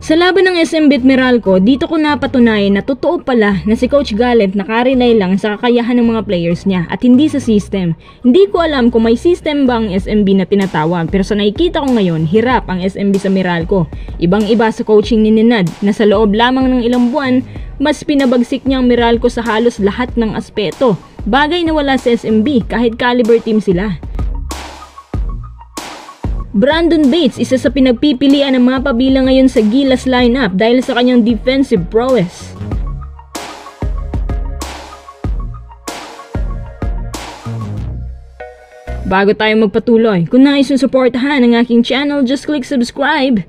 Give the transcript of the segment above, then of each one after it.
Sa laban ng SMB at Meralco, dito ko napatunayan na totoo pala na si Coach Gallant nakarely lang sa kakayahan ng mga players niya at hindi sa system. Hindi ko alam kung may system ba ang SMB na tinatawag, pero sa nakikita ko ngayon, hirap ang SMB sa Meralco. Ibang-iba sa coaching ni Nenad na sa loob lamang ng ilang buwan, mas pinabagsik niya ang Meralco sa halos lahat ng aspeto. Bagay na wala sa SMB kahit caliber team sila. Brandon Bates, isa sa pinagpipilian ng mga pabilang ngayon sa Gilas lineup dahil sa kanyang defensive prowess. Bago tayo magpatuloy, kung nais mong suportahan ang aking channel, just click subscribe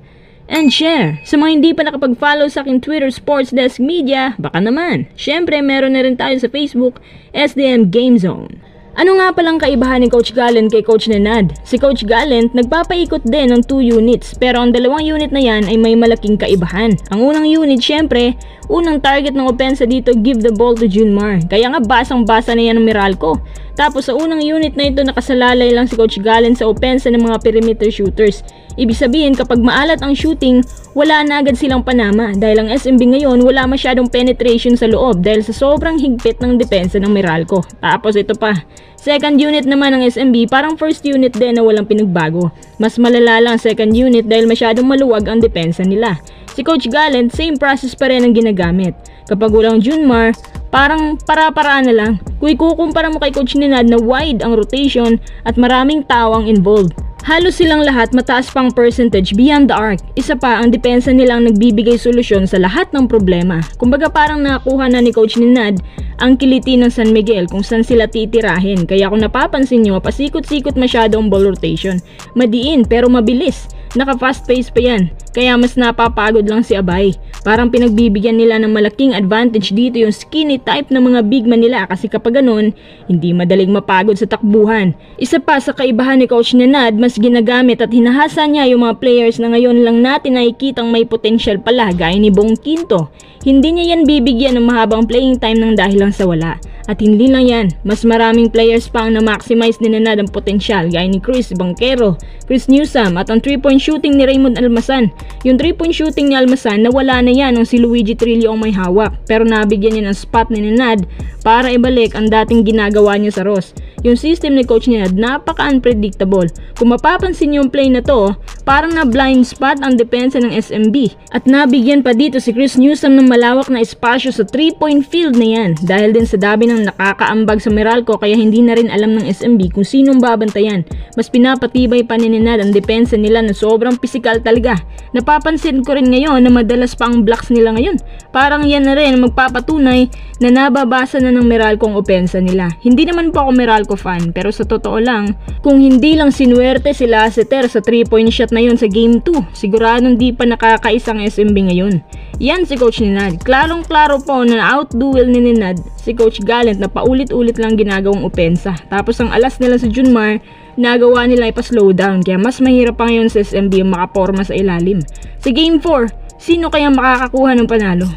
and share. Sa mga hindi pa nakapag-follow sa aking Twitter Sports Desk Media, baka naman. Syempre, meron na rin tayo sa Facebook, SDM Game Zone. Ano nga palang kaibahan ni Coach Gallant kay Coach Nenad? Si Coach Gallant nagpapaikot din ng 2 units, pero ang dalawang unit na yan ay may malaking kaibahan. Ang unang unit, syempre, unang target ng opensa dito, give the ball to Junmar. Kaya nga basang-basa na yan ng Meralco. Tapos sa unang unit na ito, nakasalalay lang si Coach Gallant sa opensa ng mga perimeter shooters. Ibig sabihin, kapag maalat ang shooting, wala na agad silang panama dahil ang SMB ngayon wala masyadong penetration sa loob dahil sa sobrang higpit ng depensa ng Meralco. Tapos ito pa, second unit naman ng SMB, parang first unit din na walang pinagbago. Mas malala lang second unit dahil masyadong maluwag ang depensa nila. Si Coach Gallant, same process pa rin ang ginagamit. Kapag walang Junmar, parang para-paraan na lang. Kung ikukumpara mo kay Coach Nenad na wide ang rotation at maraming tao ang involved. Halos silang lahat mataas pang percentage beyond the arc. Isa pa, ang depensa nilang nagbibigay solusyon sa lahat ng problema. Kumbaga parang nakuha na ni Coach Nenad ang kiliti ng San Miguel kung saan sila titirahin. Kaya kung napapansin nyo, pasikot-sikot masyado ang ball rotation. Madiin pero mabilis. Naka-fast pace pa yan. Kaya mas napapagod lang si Abay. Parang pinagbibigyan nila ng malaking advantage dito yung skinny type ng mga big man nila kasi kapag ganun, hindi madaling mapagod sa takbuhan. Isa pa sa kaibahan ni Coach Nenad, mas ginagamit at hinahasa niya yung mga players na ngayon lang natin nakikitang may potential pala gaya ni Bong Quinto. Hindi niya yan bibigyan ng mahabang playing time ng dahil lang sa wala. At hindi lang yan, mas maraming players pa ang na-maximize ni Nenad ang potensyal gaya ni Chris Banquero, Chris Newsome at ang 3-point shooting ni Raymond Almasan. Yung 3-point shooting ni Almasan nawala na yan nung si Luigi Trillo ang may hawak pero nabigyan niya ng spot ni Nenad para ibalik ang dating ginagawa niya sa Ross. Yung system ni Coach Nenad napaka-unpredictable. Kung mapapansin yung play na to, parang na blind spot ang depensa ng SMB at nabigyan pa dito si Chris Newsome ng malawak na espasyo sa 3-point field na yan dahil din sa dami ng nakakaambag sa Meralco kaya hindi na rin alam ng SMB kung sinong babantayan. Mas pinapatibay pa ni Nenad ang depensa nila na sobrang pisikal talaga. Napapansin ko rin ngayon na madalas pa ang blocks nila ngayon. Parang yan na rin magpapatunay na nababasa na ng Meralco ang opensa nila. Hindi naman po ako Meralco fan pero sa totoo lang, kung hindi lang sinuwerte sila si Ter sa 3-point shot na yun sa game 2, siguradong di pa nakakaisang SMB ngayon. Yan si Coach Nenad. Klarong-klaro po na out-duel ni Nenad si Coach Gallant na paulit-ulit lang ginagawang opensa. Tapos ang alas nila sa Junmar, nagawa nila ipa-slow down kaya mas mahirap pa ngayon sa SMB ang makaporma sa ilalim. Sa game 4, sino kaya makakakuha ng panalo?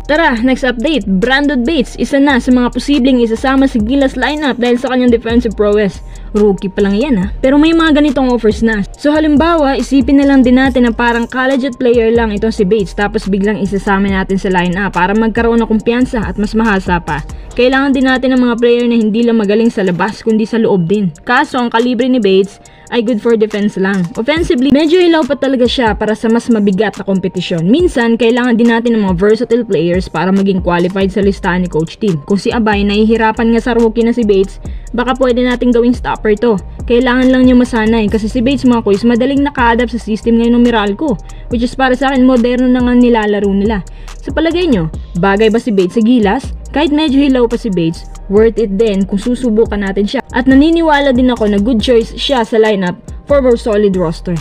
Tara, next update. Brandon Bates, isa na sa mga posibleng isasama sa Gilas lineup dahil sa kanyang defensive prowess. Rookie pa lang yan pero may mga ganitong offers na. So halimbawa, isipin na lang din natin na parang college at player lang itong si Bates tapos biglang isasama natin sa lineup para magkaroon ng kumpiyansa at mas mahasa pa. Kailangan din natin ng mga player na hindi lang magaling sa labas kundi sa loob din. Kaso ang kalibre ni Bates ay good for defense lang. Offensively, medyo hilaw pa talaga siya para sa mas mabigat na kompetisyon. Minsan, kailangan din natin ng mga versatile players para maging qualified sa listahan ni Coach Team. Kung si Abay nahihirapan nga sa rookie na si Bates, baka pwede natin gawing stopper to. Kailangan lang niya masanay kasi si Bates mga kuys madaling naka-adapt sa system ngayon ng Meralco, which is para sa akin moderno na nga nilalaro nila. Sa palagay nyo, bagay ba si Bates sa Gilas? Kahit medyo hilaw pa si Bates, worth it din kung susubukan natin siya. At naniniwala din ako na good choice siya sa lineup for more solid roster.